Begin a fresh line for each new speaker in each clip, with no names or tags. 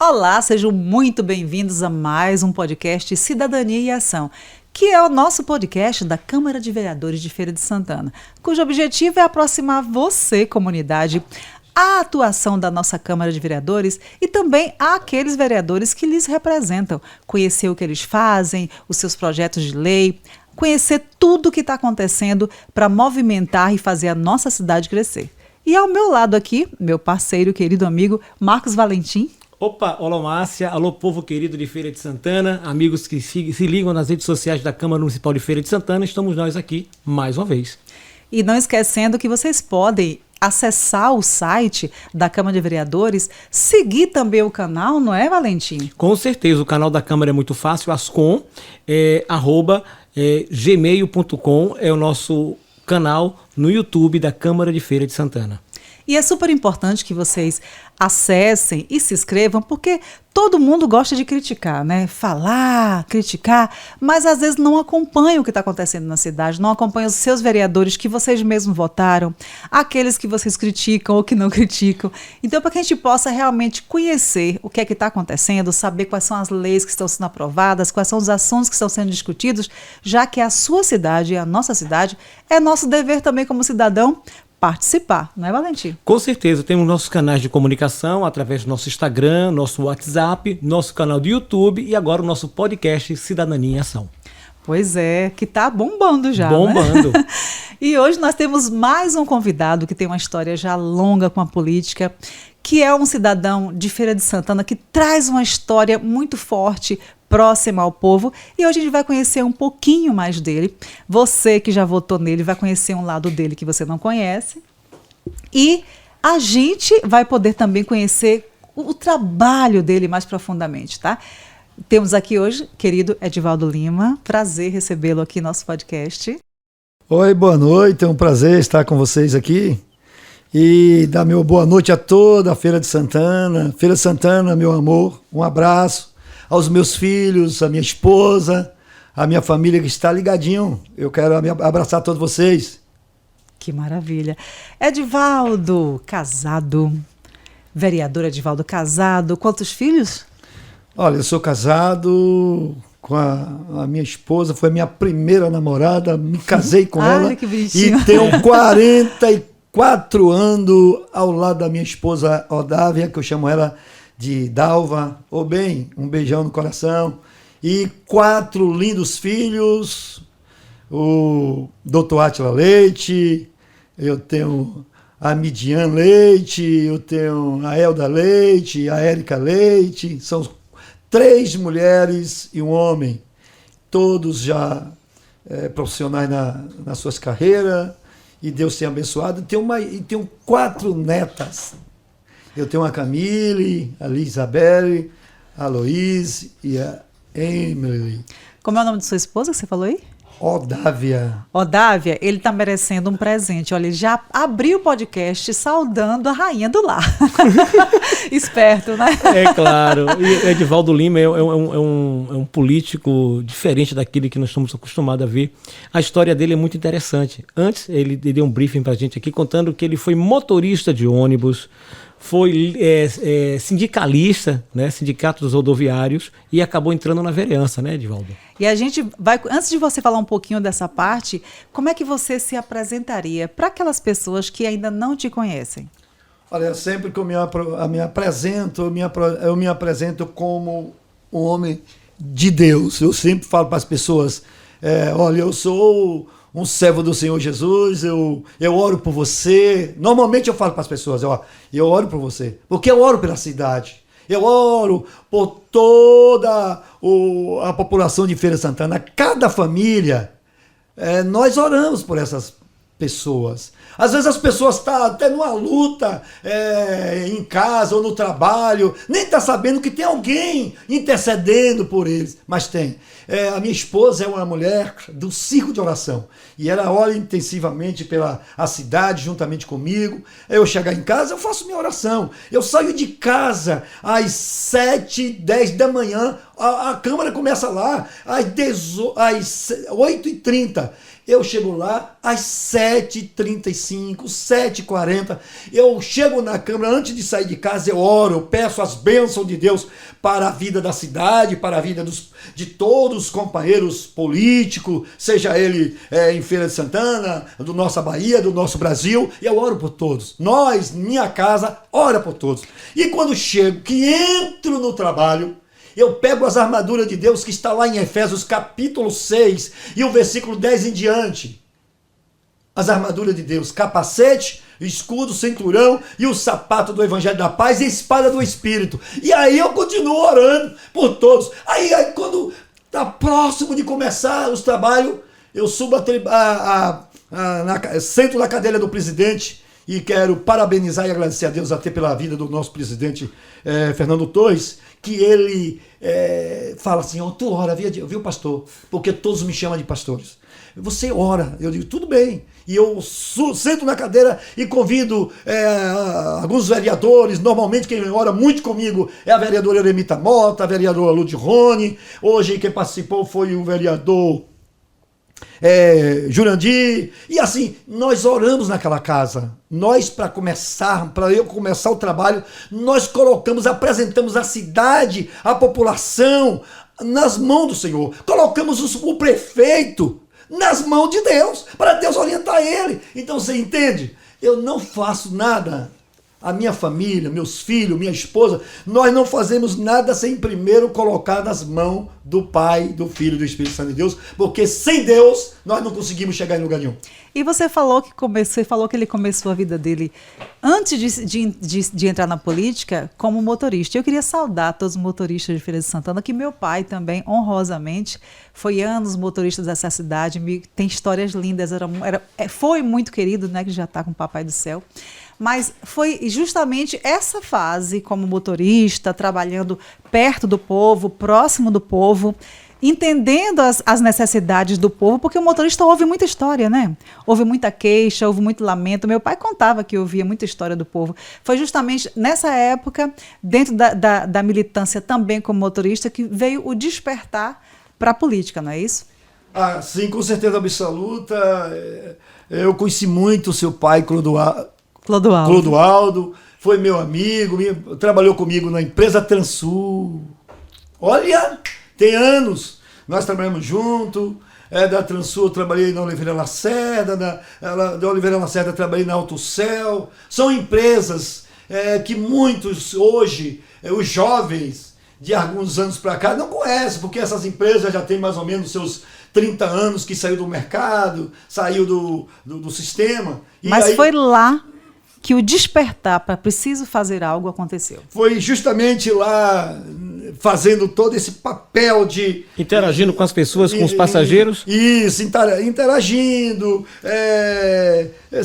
Olá, sejam muito bem-vindos a mais um podcast Cidadania e Ação, que é o nosso podcast da Câmara de Vereadores de Feira de Santana, cujo objetivo é aproximar você, comunidade, à atuação da nossa Câmara de Vereadores e também àqueles vereadores que lhes representam, conhecer o que eles fazem, os seus projetos de lei, conhecer tudo o que está acontecendo para movimentar e fazer a nossa cidade crescer. E ao meu lado aqui, meu parceiro, querido amigo, Marcos Valentim.
Opa, olá Márcia, alô povo querido de Feira de Santana, amigos que se ligam nas redes sociais da Câmara Municipal de Feira de Santana, estamos nós aqui mais uma vez.
E não esquecendo que vocês podem acessar o site da Câmara de Vereadores, seguir também o canal, não é, Valentim?
Com certeza, o canal da Câmara é muito fácil, ascom, gmail.com é o nosso canal no YouTube da Câmara de Feira de Santana.
E é super importante que vocês acessem e se inscrevam, porque todo mundo gosta de criticar, né? Falar, criticar, mas às vezes não acompanha o que está acontecendo na cidade, não acompanha os seus vereadores que vocês mesmos votaram, aqueles que vocês criticam ou que não criticam. Então, para que a gente possa realmente conhecer o que é que está acontecendo, saber quais são as leis que estão sendo aprovadas, quais são os assuntos que estão sendo discutidos, já que a sua cidade e a nossa cidade é nosso dever também como cidadão participar, não é, Valentim?
Com certeza, temos nossos canais de comunicação através do nosso Instagram, nosso WhatsApp, nosso canal do YouTube e agora o nosso podcast Cidadania em Ação.
Pois é, que tá bombando já,
bombando.
Né? E hoje nós temos mais um convidado que tem uma história já longa com a política, que é um cidadão de Feira de Santana que traz uma história muito forte, próxima ao povo, e hoje a gente vai conhecer um pouquinho mais dele. Você que já votou nele vai conhecer um lado dele que você não conhece, e a gente vai poder também conhecer o trabalho dele mais profundamente, tá? Temos aqui hoje, querido Edivaldo Lima, prazer recebê-lo aqui no nosso podcast.
Oi, boa noite, é um prazer estar com vocês aqui e dar meu boa noite a toda a Feira de Santana. Feira de Santana, meu amor, um abraço aos meus filhos, a minha esposa, a minha família que está ligadinho. Eu quero abraçar todos vocês.
Que maravilha. Edivaldo, casado, vereador Edivaldo casado, quantos filhos?
Olha, eu sou casado com a minha esposa, foi a minha primeira namorada, me casei com ela
que bonitinho.
E tenho 44 anos ao lado da minha esposa Odávia, que eu chamo ela de Dalva. Ô bem, um beijão no coração. E 4 lindos filhos, o Dr. Átila Leite, eu tenho a Midian Leite, eu tenho a Elda Leite, a Érica Leite, são 3 mulheres e um homem, todos já profissionais nas suas carreiras, e Deus tem abençoado. E tenho 4 netas. Eu tenho a Camille, a Lisabelle, a Loise e a Emily.
Como é o nome de sua esposa que você falou aí?
Odávia.
Odávia, ele está merecendo um presente. Olha, ele já abriu o podcast saudando a rainha do lar. Esperto, né?
É claro. E Edivaldo Lima é um político diferente daquele que nós estamos acostumados a ver. A história dele é muito interessante. Antes, ele deu um briefing para a gente aqui, contando que ele foi motorista de ônibus, foi sindicalista, né, sindicato dos rodoviários, e acabou entrando na vereança, né, Edivaldo?
E a gente vai, antes de você falar um pouquinho dessa parte, como é que você se apresentaria para aquelas pessoas que ainda não te conhecem?
Olha, sempre que eu me apresento, eu me apresento como um homem de Deus. Eu sempre falo para as pessoas, olha, eu sou um servo do Senhor Jesus, eu oro por você. Normalmente eu falo para as pessoas, eu oro por você, porque eu oro pela cidade. Eu oro por toda a população de Feira de Santana, cada família. Nós oramos por essas pessoas. Às vezes as pessoas estão até numa luta em casa ou no trabalho, nem está sabendo que tem alguém intercedendo por eles, mas tem. A minha esposa é uma mulher do círculo de oração e ela ora intensivamente pela cidade juntamente comigo. Eu chegar em casa, eu faço minha oração. Eu saio de casa às 7h10 da manhã, a Câmara começa lá às 8h30. Eu chego lá às 7h35, 7h40. Eu chego na Câmara, antes de sair de casa, eu oro, eu peço as bênçãos de Deus para a vida da cidade, para a vida de todos os companheiros políticos, seja ele em Feira de Santana, do nossa Bahia, do nosso Brasil. E eu oro por todos. Nós, minha casa, ora por todos. E quando chego, que entro no trabalho, eu pego as armaduras de Deus que está lá em Efésios capítulo 6 e o versículo 10 em diante. As armaduras de Deus, capacete, escudo, cinturão e o sapato do Evangelho da Paz e a espada do Espírito. E aí eu continuo orando por todos. Aí quando está próximo de começar os trabalhos, eu subo sento na cadeira do presidente e quero parabenizar e agradecer a Deus até pela vida do nosso presidente Fernando Torres, que ele fala assim, tu ora, viu pastor? Porque todos me chamam de pastores. Você ora. Eu digo, tudo bem. E eu sento na cadeira e convido alguns vereadores. Normalmente quem ora muito comigo é a vereadora Eremita Mota, a vereadora Lud Rony. Hoje quem participou foi o vereador Jurandir, e assim, nós oramos naquela casa. Nós, para eu começar o trabalho, nós apresentamos a cidade, a população, nas mãos do Senhor. Colocamos o prefeito nas mãos de Deus, para Deus orientar ele. Então você entende? Eu não faço nada. A minha família, meus filhos, minha esposa, nós não fazemos nada sem primeiro colocar nas mãos do Pai, do Filho e do Espírito Santo de Deus, porque sem Deus nós não conseguimos chegar em lugar nenhum. E
você falou que ele começou a vida dele antes de entrar na política como motorista. Eu queria saudar todos os motoristas de Feira de Santana, que meu pai também, honrosamente, foi anos motorista dessa cidade, tem histórias lindas, foi muito querido, né, que já está com o Papai do Céu. Mas foi justamente essa fase como motorista, trabalhando perto do povo, próximo do povo, entendendo as necessidades do povo, porque o motorista ouve muita história, né? Ouve muita queixa, ouve muito lamento. Meu pai contava que ouvia muita história do povo. Foi justamente nessa época, dentro da militância também como motorista, que veio o despertar para a política, não é isso?
Ah, sim, com certeza absoluta. Eu conheci muito o seu pai, Clodoaldo, foi meu amigo, trabalhou comigo na empresa Transul. Olha, tem anos, nós trabalhamos juntos. Da Transul eu trabalhei na Oliveira Lacerda, da Oliveira Lacerda trabalhei na Autocel. São empresas que muitos hoje, os jovens de alguns anos para cá, não conhecem, porque essas empresas já têm mais ou menos seus 30 anos que saiu do mercado, saiu do sistema.
Mas aí, foi lá que o despertar para preciso fazer algo aconteceu.
Foi justamente lá, fazendo todo esse papel de...
Interagindo com as pessoas, com os passageiros?
Isso, interagindo,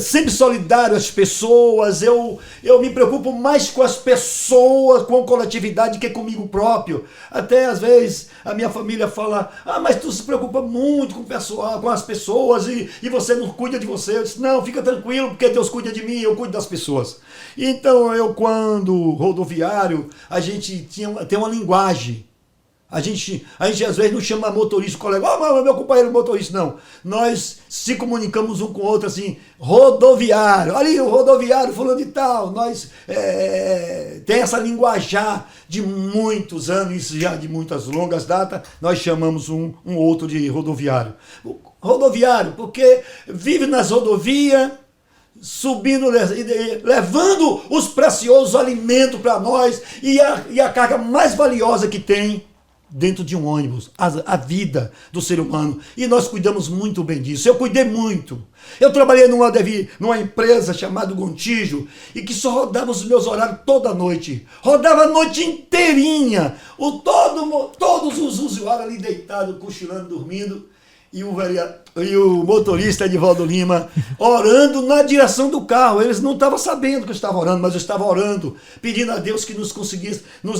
sempre solidário às pessoas. Eu me preocupo mais com as pessoas, com a coletividade, que comigo próprio. Até às vezes a minha família fala, mas tu se preocupa muito com as pessoas e você não cuida de você. Eu disse, não, fica tranquilo, porque Deus cuida de mim, eu cuido das pessoas. Então quando rodoviário, a gente tem uma linguagem. A gente às vezes não chama motorista, colega, meu companheiro motorista, não. Nós se comunicamos um com o outro assim, rodoviário, ali o rodoviário fulano de tal. Nós tem essa linguajar de muitos anos, isso já de muitas longas datas, nós chamamos um outro de rodoviário. Rodoviário, porque vive nas rodovias, subindo, levando os preciosos alimentos para nós e a carga mais valiosa que tem dentro de um ônibus, a vida do ser humano. E nós cuidamos muito bem disso. Eu cuidei muito. Eu trabalhei numa empresa chamada Gontijo e que só rodava os meus horários toda noite. Rodava a noite inteirinha. Todos os usuários ali deitados, cochilando, dormindo. E o motorista Edivaldo Lima orando na direção do carro. Eles não estavam sabendo que eu estava orando, mas eu estava orando, pedindo a Deus que nos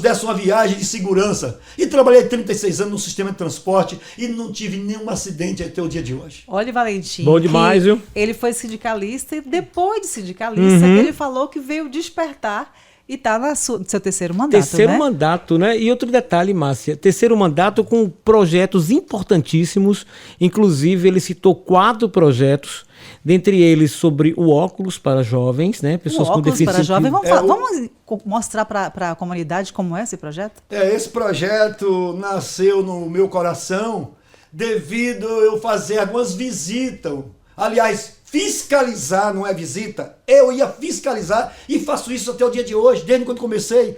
desse uma viagem de segurança. E trabalhei 36 anos no sistema de transporte e não tive nenhum acidente até o dia de hoje.
Olha, Valentim.
Bom demais, viu?
Ele foi sindicalista e depois de sindicalista, ele falou que veio despertar E está no seu terceiro mandato,
Terceiro
né?
mandato, né? E outro detalhe, Márcia, terceiro mandato com projetos importantíssimos, inclusive ele citou 4 projetos, dentre eles sobre o óculos para jovens, né? Pessoas
O
com
óculos
deficiência.
para jovens. Vamos mostrar para a comunidade como é esse projeto?
Esse projeto nasceu no meu coração devido eu fazer algumas visitas. Aliás, fiscalizar não é visita. Eu ia fiscalizar e faço isso até o dia de hoje, desde quando comecei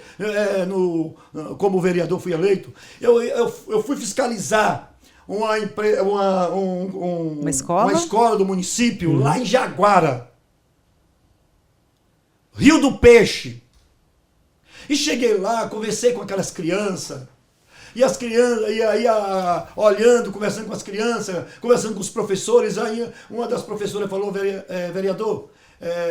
como vereador, fui eleito. Eu fui fiscalizar uma escola do município lá em Jaguara, Rio do Peixe. E cheguei lá, conversei com aquelas crianças. E as crianças, olhando, conversando com as crianças, conversando com os professores. Aí uma das professoras falou: vereador,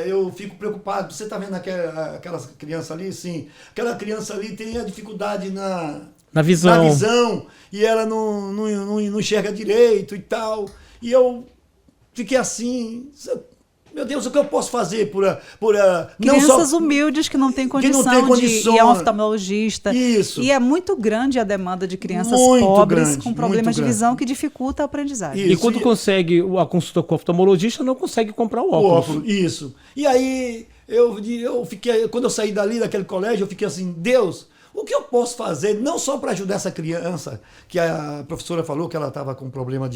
eu fico preocupado. Você está vendo aquelas crianças ali? Sim. Aquela criança ali tem a dificuldade na visão. E ela não enxerga direito e tal. E eu fiquei assim... Meu Deus, o que eu posso fazer por
crianças humildes que não têm condição de ir a um oftalmologista.
Isso.
E é muito grande a demanda de crianças pobres com problemas de visão que dificulta a aprendizagem.
Isso. E quando consegue a consulta com o oftalmologista, não consegue comprar o óculos.
Isso. E aí, eu fiquei, quando eu saí daquele colégio, eu fiquei assim: Deus, o que eu posso fazer, não só para ajudar essa criança, que a professora falou que ela estava com problema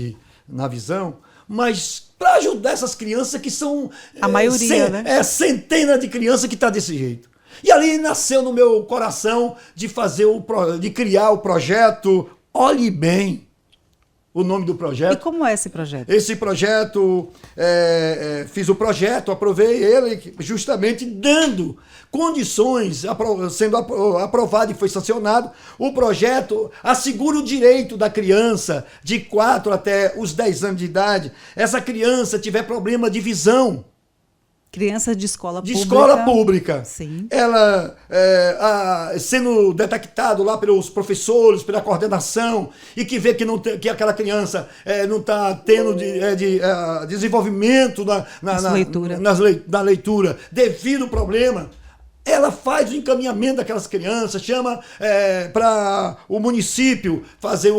na visão, mas para ajudar essas crianças que são...
A maioria, né?
Centenas de crianças que estão desse jeito. E ali nasceu no meu coração de criar o projeto Olhe Bem, o nome do projeto.
E como é esse projeto?
Esse projeto, fiz o projeto, aprovei ele, justamente dando condições, sendo aprovado e foi sancionado. O projeto assegura o direito da criança de 4 até os 10 anos de idade. Essa criança tiver problema de visão.
Criança de escola pública.
De escola pública.
Sim.
Ela sendo detectado lá pelos professores, pela coordenação, e que vê que aquela criança não está tendo desenvolvimento na leitura devido ao problema. Ela faz o encaminhamento daquelas crianças, chama para o município fazer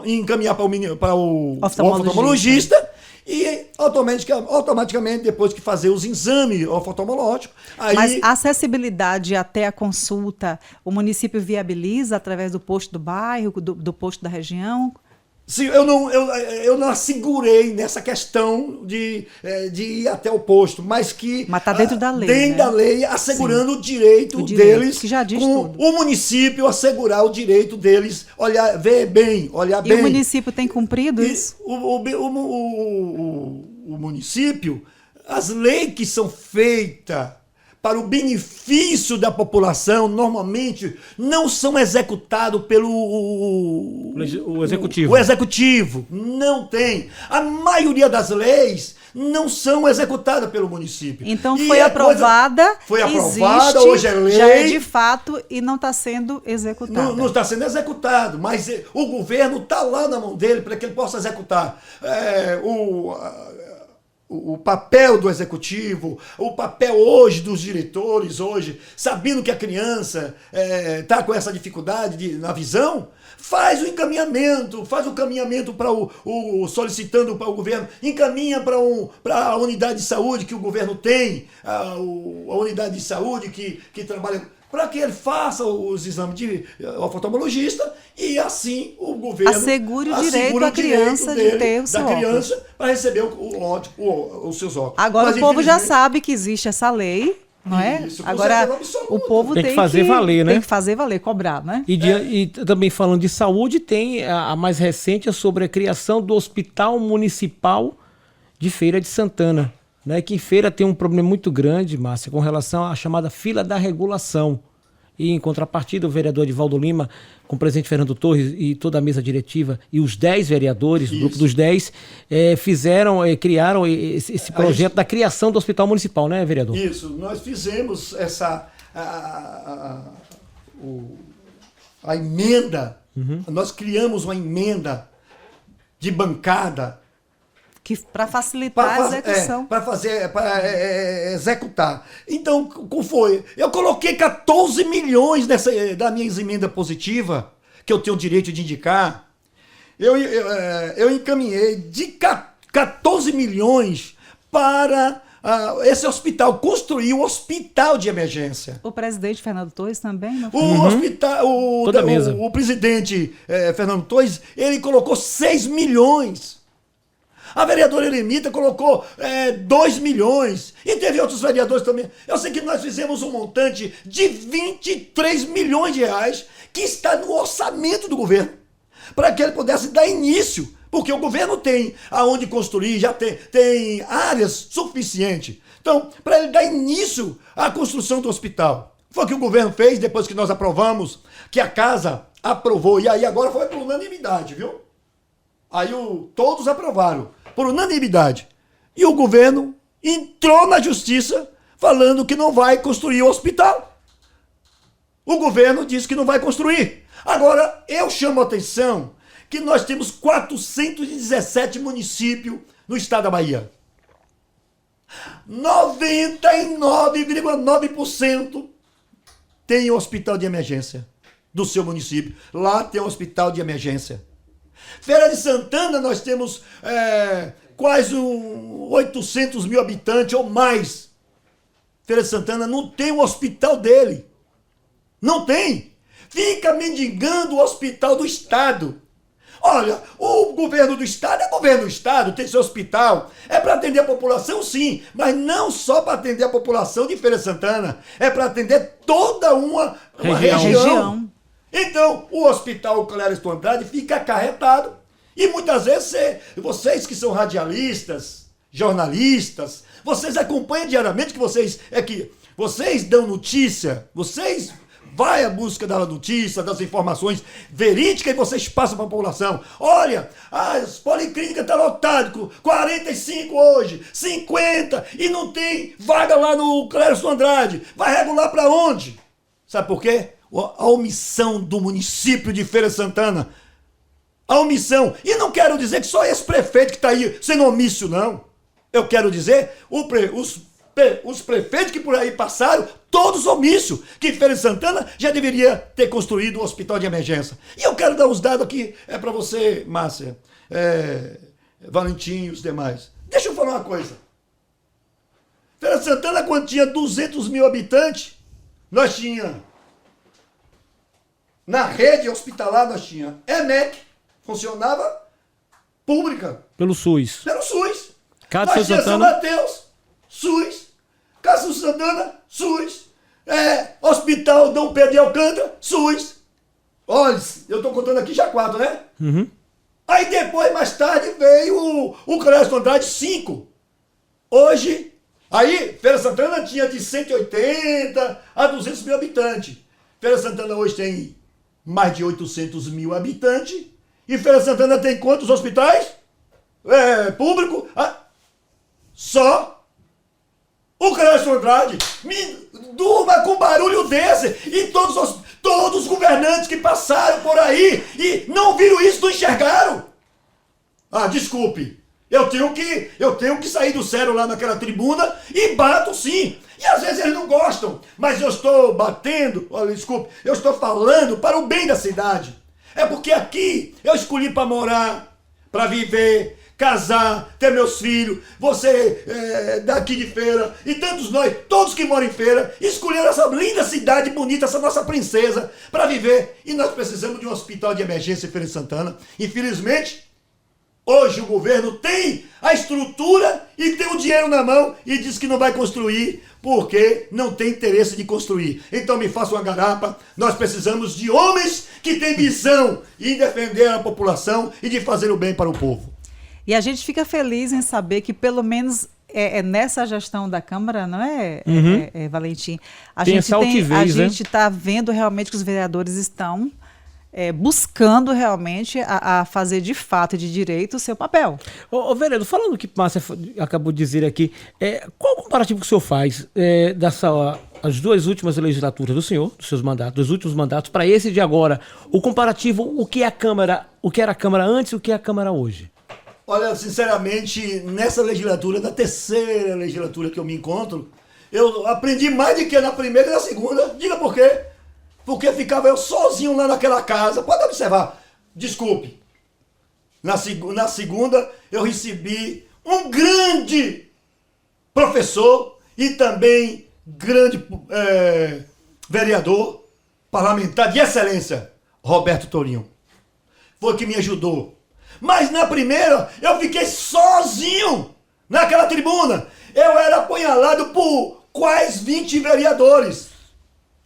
encaminhar para o oftalmologista. E automaticamente, depois que fazer os exames oftalmológicos...
Mas a acessibilidade até a consulta, o município viabiliza através do posto do bairro, do posto da região?
Sim, eu não assegurei nessa questão de ir até o posto, mas que...
Mas está dentro da lei,
dentro da lei, assegurando o direito deles,
que já diz
com
tudo.
O município assegurar o direito deles, olhar bem.
E o município tem cumprido isso?
O município, as leis que são feitas para o benefício da população, normalmente não são executados pelo
o executivo.
O executivo não tem. A maioria das leis não são executadas pelo município.
Então foi aprovada, existe,
hoje é lei.
Já é de fato e não está sendo executada.
Não está sendo executado, mas o governo está lá na mão dele para que ele possa executar. O papel do executivo, o papel hoje dos diretores, sabendo que a criança está com essa dificuldade na visão, faz o caminhamento para solicitando para o governo, encaminha para a unidade de saúde que o governo tem, a unidade de saúde que trabalha, para que ele faça os exames de oftalmologista e assim o governo
assegure o direito da criança de ter o seu óculos.
Para receber os seus óculos.
Agora o povo já sabe que existe essa lei, não é?
Isso,
agora o povo
tem que fazer valer, né?
Tem que fazer valer, cobrar, né?
E também falando de saúde, tem a mais recente sobre a criação do Hospital Municipal de Feira de Santana. Né, que em Feira tem um problema muito grande, Márcia, com relação à chamada fila da regulação. E em contrapartida, o vereador Edivaldo Lima, com o presidente Fernando Torres e toda a mesa diretiva e os 10 vereadores, o grupo dos 10, criaram esse projeto da criação do Hospital Municipal, né, vereador?
Isso, nós fizemos a emenda, nós criamos uma emenda de bancada
Para facilitar a execução.
Para executar. Então, como foi? Eu coloquei 14 milhões da minha emenda positiva, que eu tenho o direito de indicar. Eu encaminhei de 14 milhões para esse hospital, construir um hospital de emergência.
O presidente Fernando Torres também? Não?
O presidente Fernando Torres, ele colocou 6 milhões. A vereadora Eremita colocou 2 milhões. E teve outros vereadores também. Eu sei que nós fizemos um montante de 23 milhões de reais que está no orçamento do governo, para que ele pudesse dar início. Porque o governo tem aonde construir, já tem áreas suficientes. Então, para ele dar início à construção do hospital. Foi o que o governo fez depois que nós aprovamos, que a casa aprovou. E aí agora foi por unanimidade, viu? Aí todos aprovaram, por unanimidade. E o governo entrou na justiça falando que não vai construir o hospital. O governo disse que não vai construir. Agora, eu chamo a atenção que nós temos 417 municípios no estado da Bahia. 99,9% tem um hospital de emergência do seu município. Lá tem um hospital de emergência. Feira de Santana nós temos quase 800 mil habitantes ou mais. Feira de Santana não tem um hospital dele. Não tem. Fica mendigando o hospital do estado. Olha, o governo do estado é governo do estado, tem seu hospital. É para atender a população, sim, mas não só para atender a população de Feira de Santana. É para atender toda uma região. Então, o hospital Clériston Andrade fica acarretado. E muitas vezes vocês que são radialistas, jornalistas, vocês acompanham diariamente que vocês dão notícia, vocês vai à busca da notícia, das informações verídicas e vocês passam para a população. Olha, as policlínicas estão lotadas, 45 hoje, 50, e não tem vaga lá no Clériston Andrade. Vai regular para onde? Sabe por quê? A omissão do município de Feira de Santana. A omissão. E não quero dizer que só esse prefeito que está aí sendo omisso, não. Eu quero dizer os prefeitos que por aí passaram, todos omissos, que Feira de Santana já deveria ter construído um hospital de emergência. E eu quero dar os dados aqui, para você, Márcia, Valentim e os demais. Deixa eu falar uma coisa. Feira de Santana, quando tinha 200 mil habitantes, nós tínhamos, na rede hospitalar, nós tínhamos EMEC, funcionava pública.
Pelo SUS.
Pelo SUS.
Casa
nós tínhamos São
Santana.
Mateus, SUS. Casa Santana, SUS. Hospital Dom Pedro de Alcântara, SUS. Olha, eu estou contando aqui já 4, né?
Uhum.
Aí depois, mais tarde, veio o Clériston Andrade, 5. Hoje, aí, Feira Santana tinha de 180 a 200 mil habitantes. Feira Santana hoje tem mais de 800 mil habitantes. E Feira Santana tem quantos hospitais? Público? Só o Clériston Andrade. Durma com barulho desse. E todos os governantes que passaram por aí e não viram isso, não enxergaram. Desculpe. Eu tenho que sair do sério lá naquela tribuna e bato sim. E às vezes eles não gostam. Mas eu estou batendo, desculpe, eu estou falando para o bem da cidade. É porque aqui eu escolhi para morar, para viver, casar, ter meus filhos, você daqui de Feira, e tantos nós, todos que moram em Feira, escolheram essa linda cidade bonita, essa nossa princesa, para viver. E nós precisamos de um hospital de emergência em Feira de Santana. Infelizmente, hoje o governo tem a estrutura e tem o dinheiro na mão e diz que não vai construir porque não tem interesse de construir. Então me faça uma garapa. Nós precisamos de homens que têm visão em defender a população e de fazer o bem para o povo.
E a gente fica feliz em saber que pelo menos nessa gestão da Câmara, não é, Valentim? A gente está vendo realmente que os vereadores estão buscando realmente a fazer de fato e de direito o seu papel.
Vereador, falando o que Márcia acabou de dizer aqui, qual o comparativo que o senhor faz as duas últimas legislaturas do senhor, dos seus mandatos, dos últimos mandatos, para esse de agora? O comparativo, o que era a Câmara antes e o que é a Câmara hoje?
Olha, sinceramente, nessa legislatura, na terceira legislatura que eu me encontro, eu aprendi mais do que na primeira e na segunda. Diga por quê? Porque ficava eu sozinho lá naquela casa. Pode observar. Desculpe. Na segunda, eu recebi um grande professor e também grande vereador parlamentar de excelência, Roberto Tourinho. Foi que me ajudou. Mas na primeira, eu fiquei sozinho naquela tribuna. Eu era apunhalado por quase 20 vereadores.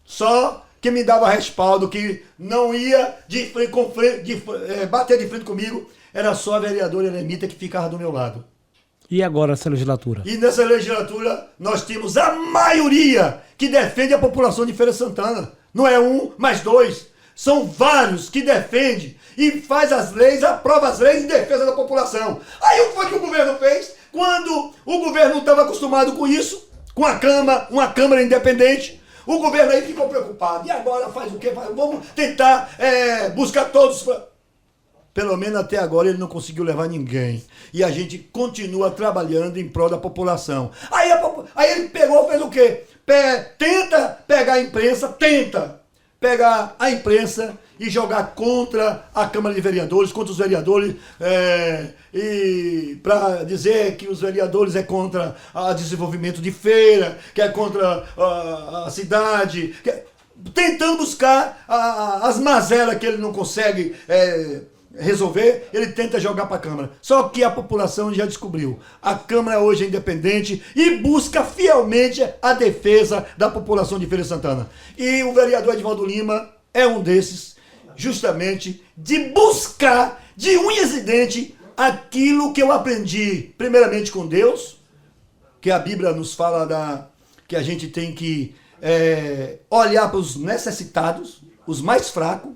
Só que me dava respaldo, que não ia bater de frente comigo. Era só a vereadora Eremita que ficava do meu lado.
E agora essa legislatura?
E nessa legislatura nós temos a maioria que defende a população de Feira de Santana. Não é um, mas dois. São vários que defendem e faz as leis, aprova as leis em defesa da população. Aí o que foi que o governo fez? Quando o governo não estava acostumado com isso, com uma Câmara independente, o governo aí ficou preocupado. E agora faz o quê? Vamos tentar buscar todos... Pelo menos até agora ele não conseguiu levar ninguém. E a gente continua trabalhando em prol da população. Aí ele pegou, fez o quê? Tenta pegar a imprensa e jogar contra a Câmara de Vereadores, contra os vereadores, e para dizer que os vereadores é contra o desenvolvimento de feira, que é contra a cidade, tentando buscar as mazelas que ele não consegue resolver, ele tenta jogar para a Câmara. Só que a população já descobriu. A Câmara hoje é independente e busca fielmente a defesa da população de Feira de Santana. E o vereador Edivaldo Lima é um desses, justamente, de buscar de unhas e dentes aquilo que eu aprendi, primeiramente com Deus, que a Bíblia nos fala que a gente tem que olhar para os necessitados, os mais fracos,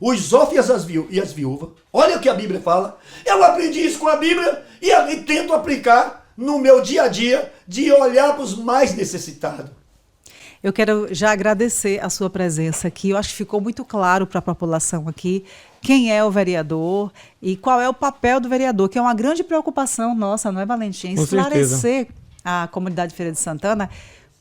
os órfãos e as viúvas. Olha o que a Bíblia fala. Eu aprendi isso com a Bíblia e tento aplicar no meu dia a dia, de olhar para os mais necessitados.
Eu quero já agradecer a sua presença aqui. Eu acho que ficou muito claro para a população aqui quem é o vereador e qual é o papel do vereador, que é uma grande preocupação nossa, não é, Valentim? Esclarecer a comunidade de Feira de Santana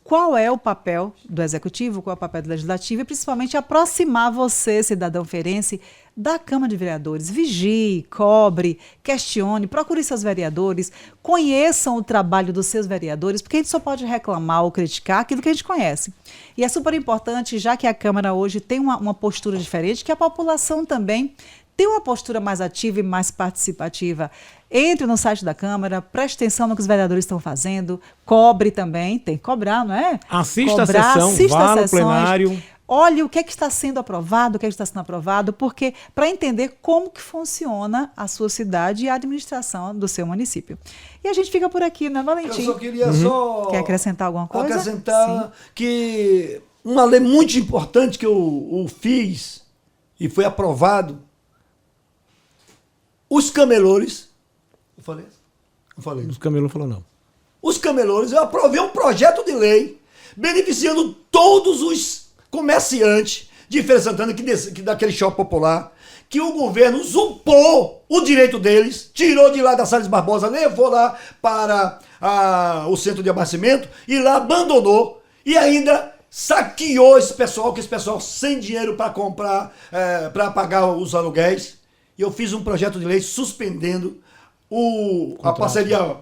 qual é o papel do Executivo, qual é o papel do Legislativo e principalmente aproximar você, cidadão feirense, da Câmara de Vereadores. Vigie, cobre, questione, procure seus vereadores, conheçam o trabalho dos seus vereadores, porque a gente só pode reclamar ou criticar aquilo que a gente conhece. E é super importante, já que a Câmara hoje tem uma postura diferente, que a população também tem uma postura mais ativa e mais participativa. Entre no site da Câmara, preste atenção no que os vereadores estão fazendo, cobre também, tem que cobrar, não é?
Assista a sessão, vá no plenário.
Olhe o que está sendo aprovado, o que está sendo aprovado, porque para entender como que funciona a sua cidade e a administração do seu município. E a gente fica por aqui, né, Valentim?
Eu só queria
Quer acrescentar alguma coisa?
Acrescentar que uma lei muito importante que eu fiz e foi aprovado, os camelores... Eu falei? Não falei.
Os camelores não falou não.
Os camelores, eu aprovei um projeto de lei beneficiando todos os comerciantes de Feira de Santana, daquele shopping popular, que o governo usurpou o direito deles, tirou de lá da Salles Barbosa, levou lá para o centro de abastecimento e lá abandonou e ainda saqueou esse pessoal, sem dinheiro para comprar, para pagar os aluguéis. E eu fiz um projeto de lei suspendendo a parceria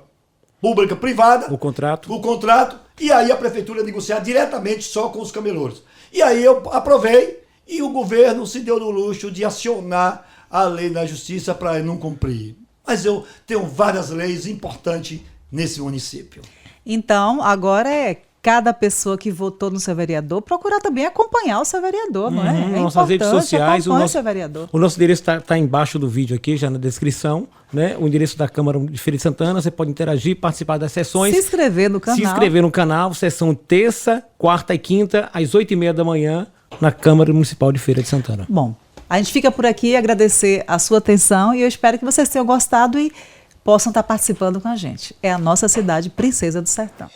pública-privada,
o
contrato, e aí a prefeitura negociar diretamente só com os camelores. E aí eu aprovei e o governo se deu no luxo de acionar a lei na justiça para não cumprir. Mas eu tenho várias leis importantes nesse município.
Então, agora cada pessoa que votou no seu vereador procurar também acompanhar o seu vereador, não é?
Nossas redes sociais, o
seu vereador.
O nosso endereço está embaixo do vídeo aqui, já na descrição, né? O endereço da Câmara de Feira de Santana, você pode interagir, participar das sessões.
Se inscrever no canal.
Sessão terça, quarta e quinta, às 8h30 da manhã, na Câmara Municipal de Feira de Santana.
Bom, a gente fica por aqui, agradecer a sua atenção e eu espero que vocês tenham gostado e possam estar participando com a gente. É a nossa cidade Princesa do Sertão.